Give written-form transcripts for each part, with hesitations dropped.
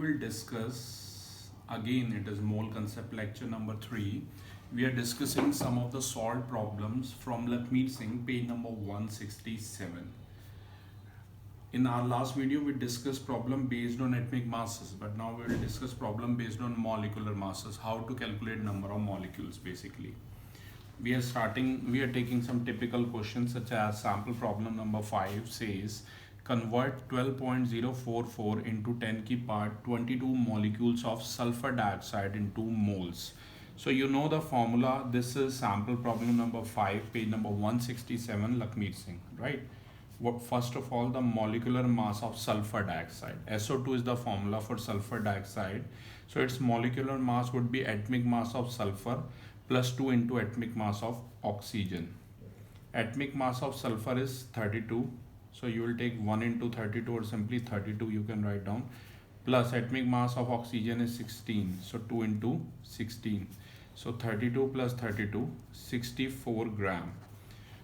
will discuss again, it is mole concept lecture number 3. We are discussing some of the solved problems from Lakmeet Singh, page number 167. In our last video we discussed problem based on atomic masses, but now we will discuss problem based on molecular masses, how to calculate number of molecules. Basically we are taking some typical questions, such as sample problem number 5 says convert 12.044 into 10 की power 22 molecules of sulfur dioxide into moles. So you know the formula. This is sample problem number 5, page number 167, Lakmeet Singh, right? First of all, the molecular mass of sulfur dioxide. SO2 is the formula for sulfur dioxide. So its molecular mass would be atomic mass of sulfur plus 2 into atomic mass of oxygen. Atomic mass of sulfur is 32. So you will take 1 into 32, or simply 32 you can write down, plus atomic mass of oxygen is 16. So 2 into 16. So 32 plus 32, 64 ग्राम.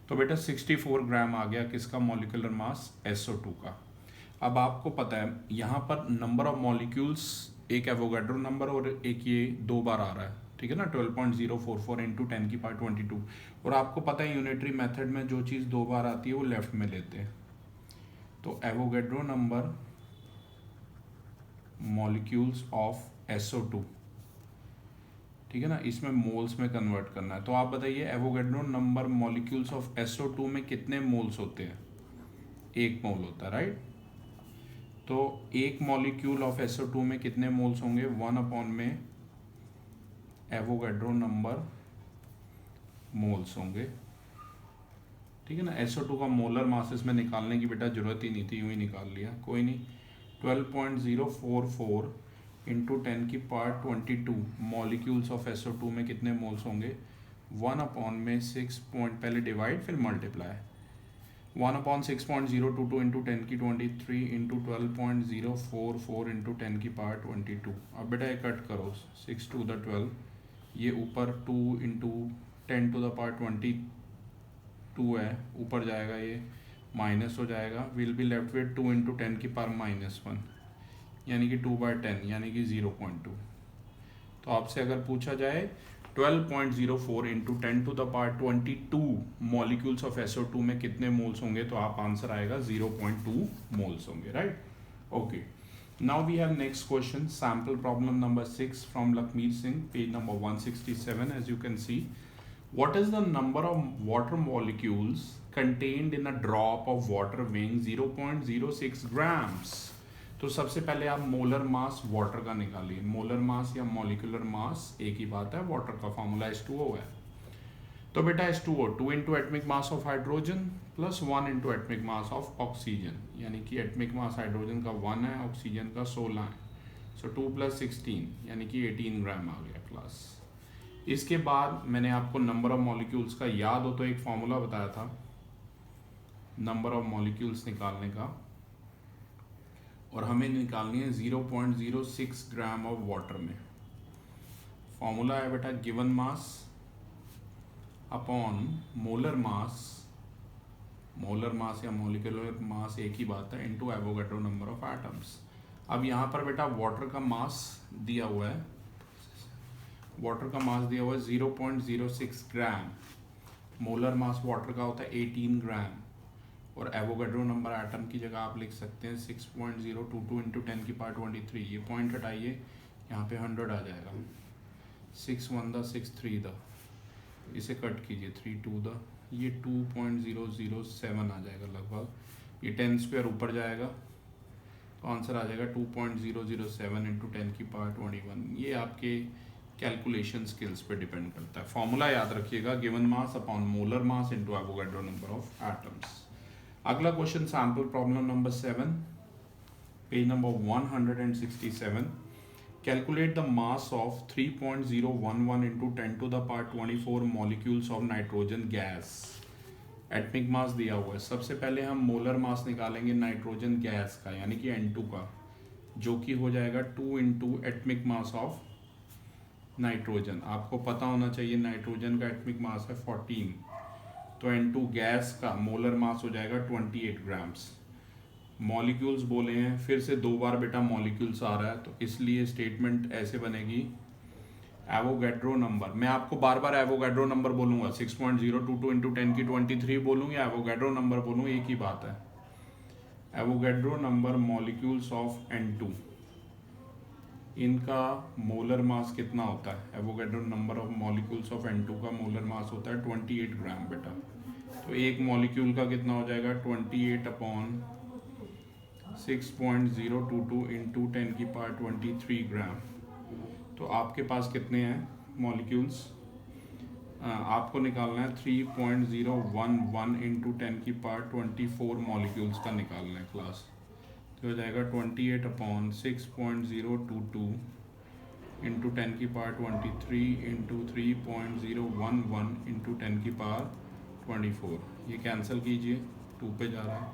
तो बेटा 64 ग्राम आ गया किसका molecular mass? SO2 का. अब आपको पता है यहाँ पर नंबर ऑफ मॉलिक्यूल्स, एक एवोगाड्रो नंबर और एक ये 2 बार आ रहा है, ठीक है ना, 12.044 इंटू 10 की पावर 22. और आपको पता है यूनिटरी मेथड में जो चीज़ 2 बार आती है वो लेफ्ट में लेते हैं. तो Avogadro number molecules of SO2, ठीक है ना, इसमें मोल्स में कन्वर्ट करना है. तो आप बताइए Avogadro number molecules of SO2 में कितने मोल्स होते हैं? 1 मोल होता है, राइट? तो 1 मॉलिक्यूल ऑफ SO2 में कितने मोल्स होंगे? 1 में एवोगाड्रो नंबर मोल्स होंगे, ठीक है ना. SO2 का मोलर मास इसमें निकालने की बेटा जरूरत ही नहीं थी, यूं ही निकाल लिया, कोई नहीं. 12.044 इंटू 10 की पावर 22 मॉलिक्यूल्स ऑफ SO2 में कितने मोल्स होंगे? 1 में 6 पॉइंट, पहले डिवाइड फिर मल्टीप्लाई. 1/6.022 इंटू 10 की 23 इंटू 12.044 इंटू 10 की पावर 22. अब बेटा ये कट करो, 6 to the 12, ये ऊपर 2 इंटू 10 to the power 22 है, ऊपर जाएगा ये माइनस हो जाएगा. Will be left with 2 into 10 की पावर -1, यानी कि 2/10, यानी कि 0.2. तो आपसे अगर पूछा जाए 12.04 into 10 to the power 22 molecules of SO2 में कितने मोल्स होंगे, तो आप आंसर आएगा 0.2 मोल्स होंगे, right? Okay, now we have next question, sample problem number 6 from Lakhmeet Singh, page number 167. As you can see, what is the number of water molecules contained in a drop of water weighing 0.06 grams? तो सबसे पहले आप molar mass water का निकालिए. Molar mass या molecular mass एक ही बात है, वाटर का फॉर्मूला H2O है. तो बेटा H2O 2 into atomic mass of hydrogen plus 1 into atomic mass of oxygen, यानी कि एटमिक मास हाइड्रोजन का 1 है, ऑक्सीजन का 16 है. सो 2 + 16 यानी कि 18 ग्राम आ गया प्लस. इसके बाद मैंने आपको नंबर ऑफ मॉलिक्यूल्स का, याद हो तो एक फॉर्मूला बताया था नंबर ऑफ मॉलिक्यूल्स निकालने का, और हमें निकालनी है 0.06 ग्राम ऑफ वाटर में. फॉर्मूला है बेटा गिवन मास अपॉन मोलर मास, मोलर मास या मॉलिक्यूलर मास एक ही बात है, into Avogadro number of atoms. अब यहाँ पर बेटा वाटर का मास दिया हुआ है, वाटर का मास दिया हुआ है 0.06 ग्राम. मोलर मास वाटर का होता है 18 ग्राम, और एवोगाड्रो नंबर एटम की जगह आप लिख सकते हैं 6.022 इंटू 10 की पावर 23. ये पॉइंट हटाइए, यहाँ पे 100 आ जाएगा. 6 1 द 6 3 द, इसे कट कीजिए 3 2 द, ये 2.007 आ जाएगा लगभग. ये 10 स्क्वायर ऊपर जाएगा तो आंसर आ जाएगा 2.007 इंटू 10 की पावर 21. ये आपके कैलकुलेशन स्किल्स पे डिपेंड करता है. फॉर्मूला याद रखिएगा, given mass upon molar mass into Avogadro number of atoms. अगला question sample problem number 7, page number 167. Calculate the mass of 3.011 into 10 to the power 24 molecules of nitrogen gas. Atomic mass दिया हुआ है. सबसे पहले हम molar mass निकालेंगे nitrogen gas का, यानी कि N2 का, जो कि हो जाएगा 2 into atomic mass of nitrogen. आपको पता होना चाहिए नाइट्रोजन का एटमिक मास है 14, तो N2 गैस का मोलर मास हो जाएगा 28 ग्राम्स. मॉलिक्यूल्स बोले हैं, फिर से 2 बार बेटा मॉलिक्यूल्स आ रहा है, तो इसलिए स्टेटमेंट ऐसे बनेगी एवोगैड्रो नंबर। मैं आपको बार बार एवोगैड्रो नंबर बोलूँगा, 6.022 इंटू 10 की 23 बोलूँ या एवोगैड्रो नंबर बोलूँ, एक ही बात है। Avogadro number molecules of N2, इनका मोलर मास कितना होता है? Avogadro number of molecules of N2 का मोलर मास होता है 28 ग्राम बेटा। तो एक मॉलिक्यूल का कितना हो जाएगा? 28 अपॉन 6.022 इंटू 10⁻23 ग्राम। तो आपके पास कितने हैं मॉलिक्यूल्स? आपको निकालना है 3.011 इंटू 10⁻24 मॉलिक्यूल्स का निकालना है क्लास। तो हो जाएगा 28 अपॉन 6.022 इंटू 10⁻23 इंटू 3.011 इंटू 10⁻24। ये कैंसिल कीजिए, 2 पे जा रहा है,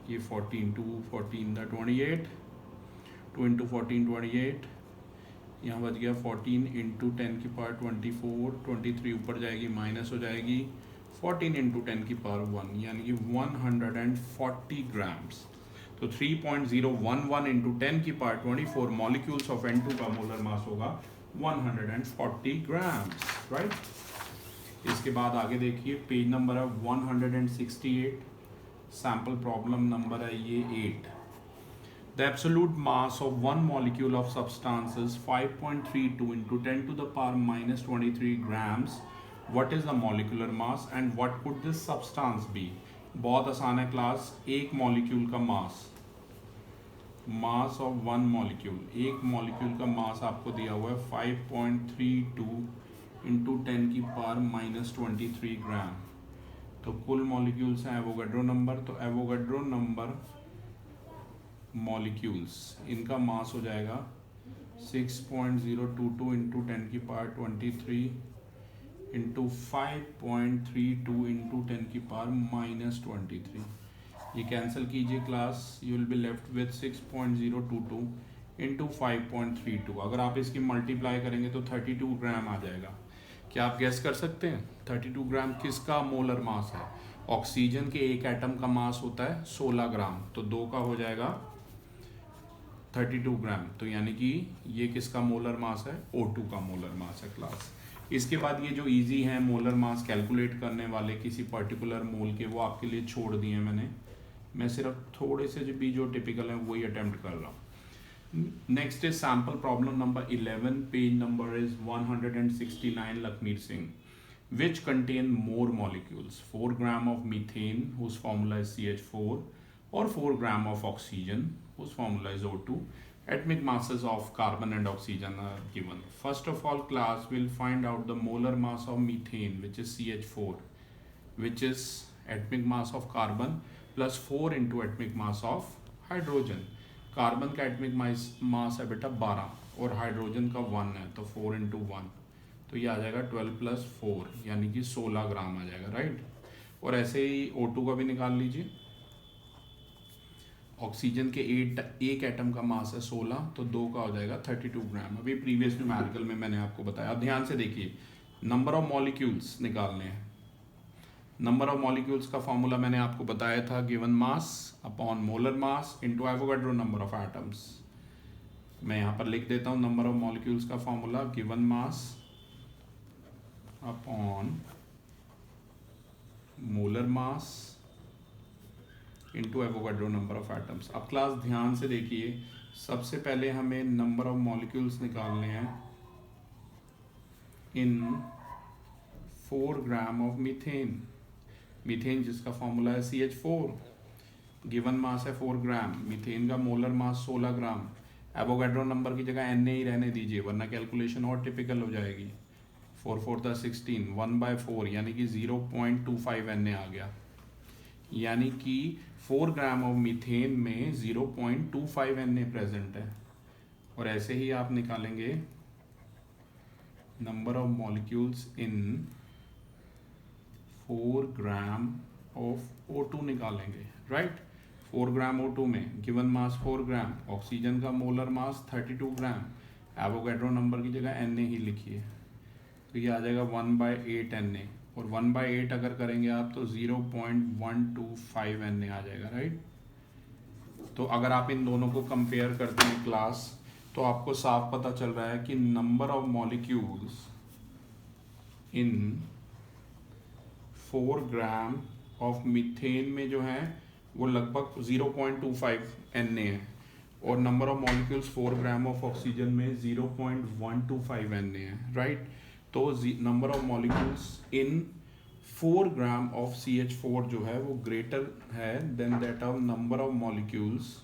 ये 14, 2 14 द 28, 2 इंटू 14 28, यहाँ बच गया 14 इंटू 10⁻24, 23 ऊपर जाएगी माइनस हो जाएगी, 14 इंटू 10⁻1 यानी कि 140 ग्राम्स। तो 3.011 इंटू 10⁻24 मॉलिक्यूल्स ऑफ N2 का मोलर मास होगा 140 ग्राम्स, राइट। इसके बाद आगे देखिए, पेज नंबर है 168, सैम्पल प्रॉब्लम नंबर है ये 8। The absolute mass of one molecule of substance is 5.32 into 10 to the power minus 23 grams. What is the molecular mass and what could this substance be? बहुत आसान है class. एक molecule का mass of one molecule, एक molecule का मास आपको दिया हुआ है 5.32 इंटू 10⁻⁻23 ग्राम। तो कुल मॉलिक्यूल्स हैं एवोगैड्रो नंबर, तो एवोगैड्रो नंबर मॉलिक्यूल्स, इनका मास हो जाएगा 6.022 इंटू 10⁻23 इंटू 5.32 इंटू 10⁻⁻23। ये कैंसिल कीजिए class, you will be left with 6.022 into 5.32। अगर आप इसकी मल्टीप्लाई करेंगे तो 32 ग्राम आ जाएगा। क्या आप गैस कर सकते हैं 32 ग्राम किसका मोलर मास है? ऑक्सीजन के एक एटम का मास होता है 16 ग्राम, तो 2 का हो जाएगा 32 ग्राम। तो यानी कि ये किसका मोलर मास है? O2 का मोलर मास है क्लास। इसके बाद ये जो इजी हैं मोलर मास कैलकुलेट करने वाले किसी पर्टिकुलर मोल के, वो आपके लिए छोड़ दिए मैंने। मैं सिर्फ थोड़े से जो टिपिकल हैं वही अटेम्प्ट कर रहा हूँ। Next is sample problem number 11, page number is 169, Lakhmir Singh. Which contain more molecules, 4 gram of methane whose formula is CH4 or 4 gram of oxygen whose formula is O2. Atomic masses of carbon and oxygen are given. First of all class, will find out the molar mass of methane, which is CH4, which is atomic mass of carbon plus 4 into atomic mass of hydrogen. Carbon का atomic mass है बेटा 12 और hydrogen का 1 है, तो 4 into 1, तो ये आ जाएगा 12 प्लस 4 यानी कि 16 ग्राम आ जाएगा, राइट। और ऐसे ही O2 का भी निकाल लीजिए। ऑक्सीजन के एक एटम का मास है 16, तो 2 का हो जाएगा 32 ग्राम। अभी प्रीवियस न्यूमेरिकल में मैंने आपको बताया। अब ध्यान से देखिए, नंबर ऑफ मॉलिक्यूल्स निकालने हैं। नंबर ऑफ मॉलिक्यूल्स का फॉर्मूला मैंने आपको बताया था, given mass upon molar mass into Avogadro number of atoms. मैं यहाँ पर लिख देता हूँ नंबर ऑफ मॉलिक्यूल्स का formula, given mass upon molar mass into Avogadro number of atoms. अब क्लास ध्यान से देखिए, सबसे पहले हमें नंबर ऑफ मॉलिक्यूल्स निकालने हैं इन 4 ग्राम ऑफ मीथेन। मीथेन जिसका फॉर्मूला है CH4, गिवन मास है 4 ग्राम, मीथेन का मोलर मास 16 ग्राम। एवोगैड्रो नंबर की जगह Na ही रहने दीजिए वरना कैलकुलेशन और टिपिकल हो जाएगी। 4 4 16, 1/4 यानी कि 0.25 Na आ गया। यानी कि 4 ग्राम ऑफ मीथेन में 0.25 Na प्रेजेंट है। और ऐसे ही आप निकालेंगे number of molecules in 4 gram of O2 निकालेंगे, राइट। 4 ग्राम O2 में गिवन मास 4 ग्राम, ऑक्सीजन का मोलर मास 32 ग्राम, एवोगैड्रो नंबर की जगह Na ही लिखिए, तो ये आ जाएगा 1/8 Na। और 1/8 अगर करेंगे आप तो 0.125 Na आ जाएगा, राइट। तो अगर आप इन दोनों को कंपेयर करते हैं क्लास, तो आपको साफ पता चल रहा है कि number of molecules in 4 gram of methane में जो है वो लगभग 0.25 Na है, और number of molecules 4 gram of oxygen में 0.125 Na है, राइट। तो number of molecules in 4 gram of CH4 जो है वो ग्रेटर है than that of number of molecules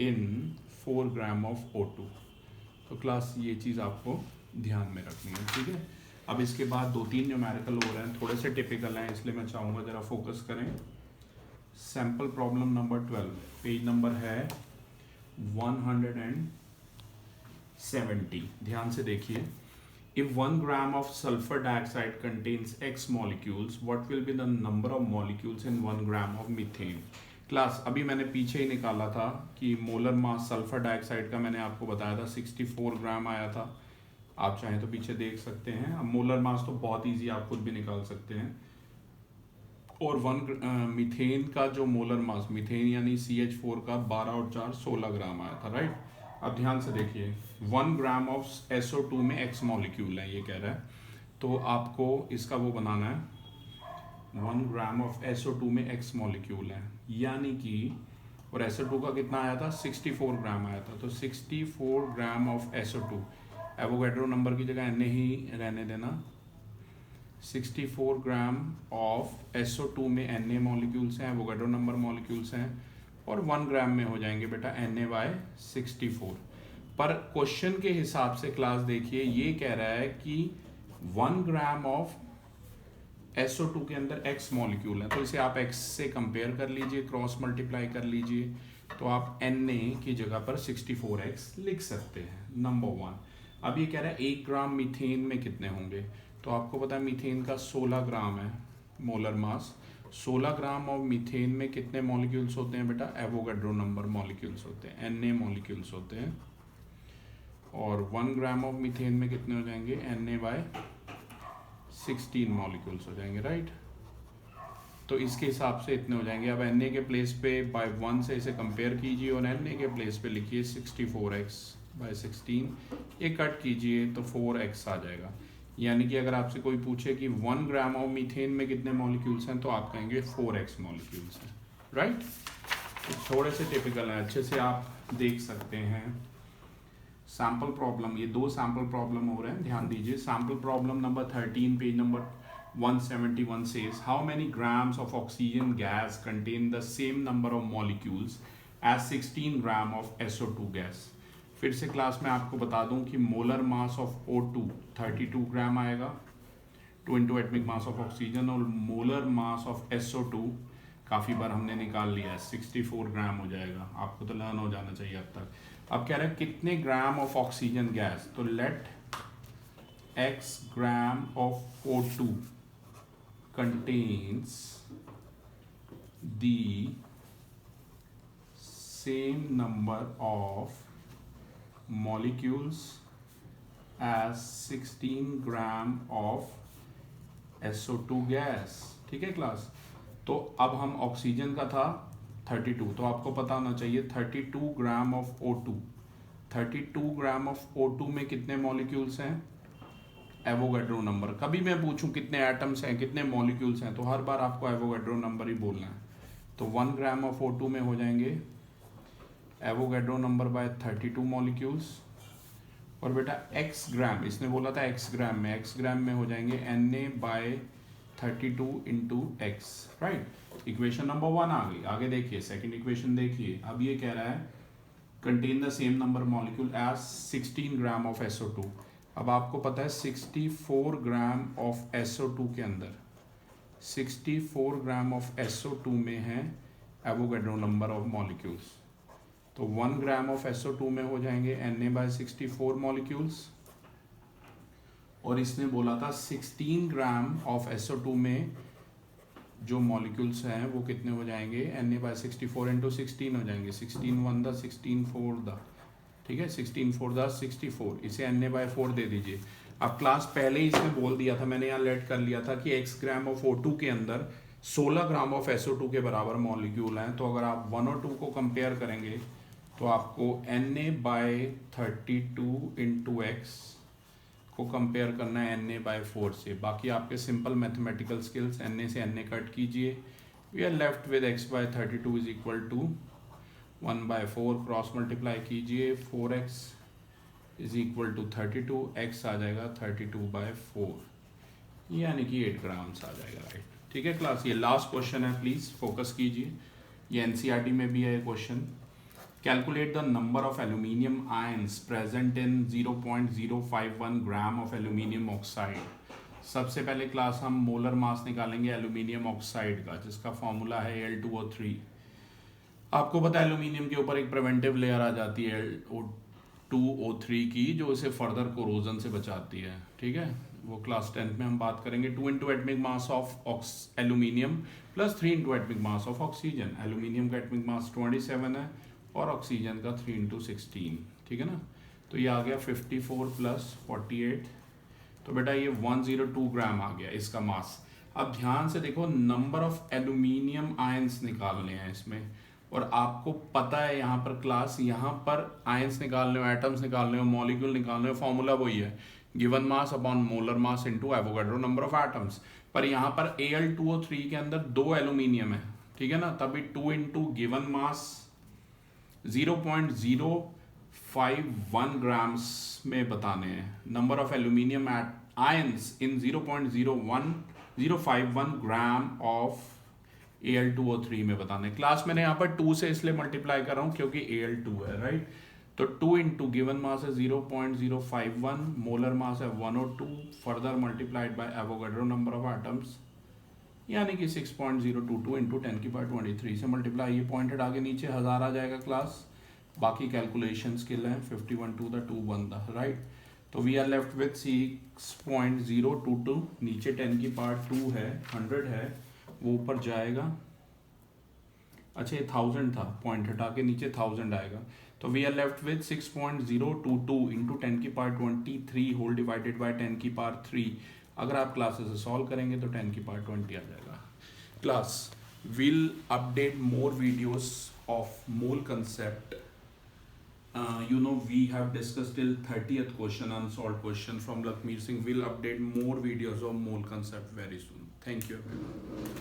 in 4 gram of O2। तो क्लास ये चीज़ आपको ध्यान में रखनी है, ठीक है। अब इसके बाद 2-3 न्यूमेरिकल हो रहे हैं, थोड़े से टिपिकल हैं, इसलिए मैं चाहूँगा ज़रा फोकस करें। Sample problem number 12, page number है 170। ध्यान से देखिए। If 1 gram of sulfur dioxide contains X molecules, what will be the number of molecules in 1 gram of methane? Class अभी मैंने पीछे ही निकाला था कि मोलर मास सल्फर डाइऑक्साइड का मैंने आपको बताया था 64 ग्राम आया था। आप चाहें तो पीछे देख सकते हैं। अब मोलर मास तो बहुत इजी, आप खुद भी निकाल सकते हैं। और मीथेन का जो मोलर मास, मीथेन यानी CH4 का 12 और 4 16 ग्राम आया था, राइट। अब ध्यान से देखिए, 1 ग्राम ऑफ SO2 में X मॉलिक्यूल है, ये कह रहा है। तो आपको इसका वो बनाना है, 1 ग्राम ऑफ SO2 में X मॉलिक्यूल है, यानी कि, और SO2 का कितना आया था, 64 ग्राम आया था। तो 64 ग्राम ऑफ SO2, एवोगैड्रो नंबर की जगह Na ही रहने देना। 64 ग्राम ऑफ SO2 में Na मॉलिक्यूल्स हैं, एवोगैड्रो नंबर मॉलिक्यूल्स हैं, और 1 ग्राम में हो जाएंगे बेटा Na/64। पर क्वेश्चन के हिसाब से क्लास देखिए, ये कह रहा है कि 1 ग्राम ऑफ SO2 के अंदर X मॉलिक्यूल है, तो इसे आप X से कंपेयर कर लीजिए, क्रॉस मल्टीप्लाई कर लीजिए, तो आप Na की जगह पर 64X लिख सकते हैं, नंबर 1। अब ये कह रहा है 1 ग्राम मीथेन में कितने होंगे, तो आपको पता है मीथेन का 16 ग्राम है molar mass. 16 gram of methane में कितने मॉलिक्यूल्स होते हैं बेटा, एवोगैड्रो नंबर मॉलिक्यूल्स होते हैं, Na मॉलिक्यूल्स होते हैं। और 1 ग्राम ऑफ मीथेन में कितने हो जाएंगे, Na/16 मॉलिक्यूल्स हो जाएंगे, राइट। तो इसके हिसाब से इतने हो जाएंगे। अब Na के प्लेस पे बाय 1 से इसे कंपेयर कीजिए और Na के प्लेस पे लिखिए 64X/16, ये कट कीजिए तो 4X आ जाएगा। यानी कि अगर आपसे कोई पूछे कि 1 ग्राम ऑफ मीथेन में कितने मॉलिक्यूल्स हैं, तो आप कहेंगे 4X मॉलिक्यूल्स हैं, राइट। तो थोड़े से टिपिकल हैं, अच्छे से आप देख सकते हैं। सैम्पल प्रॉब्लम, ये 2 सैम्पल प्रॉब्लम हो रहे हैं, ध्यान दीजिए। Sample problem number 13, page number 171 says how many grams of oxygen gas contain the same number of molecules as 16 gram of SO2 gas? फिर से क्लास में आपको बता दूं कि मोलर मास ऑफ O2 32 ग्राम आएगा, 2 into atomic mass of oxygen, और molar mass of SO2 काफ़ी बार हमने निकाल लिया है, 64 ग्राम हो जाएगा। आपको तो लर्न हो जाना चाहिए अब तक। अब कह रहे हैं कितने ग्राम ऑफ ऑक्सीजन गैस, तो let X gram of O2 contains the same number of molecules as 16 gram of SO2 gas, ठीक है क्लास। तो अब हम ऑक्सीजन का था 32, तो आपको पता होना चाहिए 32 ग्राम of O2, 32 gram of O2 में कितने मॉलिक्यूल्स हैं, एवोगैड्रो नंबर। कभी मैं पूछूं कितने एटम्स हैं, कितने मॉलिक्यूल्स हैं, तो हर बार आपको एवोगैड्रो नंबर ही बोलना है। तो 1 ग्राम ऑफ O2 में हो जाएंगे एवोगैड्रो नंबर बाय 32 मॉलिक्यूल्स, और बेटा X ग्राम, इसने बोला था X ग्राम में, X ग्राम में हो जाएंगे Na/32 into X, right. Equation number 1 आ गई। आगे देखिए, सेकेंड इक्वेशन देखिए। अब ये कह रहा है contain the same number molecule as 16 gram of SO2। अब आपको पता है 64 ग्राम ऑफ SO2 के अंदर 64 ग्राम ऑफ SO2 में है एवोगैड्रो नंबर ऑफ मॉलिक्यूल्स। तो 1 ग्राम ऑफ SO2 में हो जाएंगे Na/64 मॉलिक्यूल्स, और इसने बोला था 16 ग्राम ऑफ SO2 में जो मॉलिक्यूल्स हैं वो कितने हो जाएंगे, Na/64 इंटू 16 हो जाएंगे, 16 1 द 16 4 द, ठीक है, 16 4 द 64, इसे Na/4 दे दीजिए। अब क्लास पहले ही इसने बोल दिया था, मैंने यहाँ लेट कर लिया था कि X ग्राम ऑफ O2 के अंदर 16 ग्राम ऑफ SO2 के बराबर मॉलिक्यूल हैं, तो अगर आप 1 और 2 को कंपेयर करेंगे तो आपको Na/32 इंटू एक्स को कंपेयर करना है Na/4 से। बाकी आपके सिंपल मैथमेटिकल स्किल्स, Na से Na कट कीजिए, we are left with x/32 is equal to 1/4, cross multiply कीजिए, 4x is equal to 32, x आ जाएगा 32/4, यानी कि 8 ग्राम्स आ जाएगा, राइट। ठीक है क्लास, ये लास्ट क्वेश्चन है, प्लीज़ फोकस कीजिए, ये NCERT में भी है ये question. Calculate the number of aluminium ions present in 0.051 gram of aluminium oxide. सबसे पहले क्लास हम मोलर मास निकालेंगे एल्यूमिनियम ऑक्साइड का, जिसका फॉर्मूला है Al2O3। आपको पता है एल्यूमिनियम के ऊपर एक प्रिवेंटिव लेयर आ जाती है Al2O3 की, जो इसे फर्दर कोरोजन से बचाती है। ठीक है, वो क्लास 10th में हम बात करेंगे। 2 into atomic mass of aluminium plus 3 into atomic mass of oxygen. Aluminium का एटमिक मास 27 है और ऑक्सीजन का 3 इंटू 16। ठीक है ना, तो ये आ गया 54 प्लस 48, तो बेटा ये 102 ग्राम आ गया इसका मास। अब ध्यान से देखो, नंबर ऑफ एल्यूमिनियम आयंस निकालने हैं इसमें, और आपको पता है यहाँ पर क्लास, यहाँ पर आयंस निकालने हो, एटम्स निकालने हो, मॉलिक्यूल निकालने हो, फॉर्मूला वही है, given mass upon molar mass into Avogadro number of atoms. पर यहाँ पर Al2O3 के अंदर 2 एल्यूमिनियम है, ठीक है ना, तभी 2 इंटू गिवन मास 0.051 ग्राम्स में बताने हैं। Number of aluminium ions in 0.051 gram of Al2O3 में बताने। क्लास मैंने यहाँ पर 2 से इसलिए मल्टीप्लाई कर रहा हूँ क्योंकि Al2 है, राइट। तो 2 इंटू गिवन मास है 0.051, मोलर मास है 102, further multiplied by Avogadro number of atoms, यानी कि 6.022 इंटू 10⁻23 से मल्टीप्लाई, ये पॉइंटेड आगे नीचे 1000 आ जाएगा क्लास। बाकी कैलकुलेशन स्किल है 51 टू द 2 1 द, राइट। तो वी आर लेफ्ट विथ 6.022, नीचे 10⁻2 है, 100 है, वो ऊपर जाएगा। अच्छा ये 1000 था, पॉइंट हटा के नीचे 1000 आएगा, तो we are left with 6.022 into 10⁻23 whole divided by 10⁻3। अगर आप क्लासेस से सॉल्व करेंगे तो 10⁻20 आ जाएगा। Class will update more videos of mole concept. You know, we have discussed till 30th question, unsolved question from Lakmeer Singh. We'll update more videos of mole concept very soon. Thank you everyone.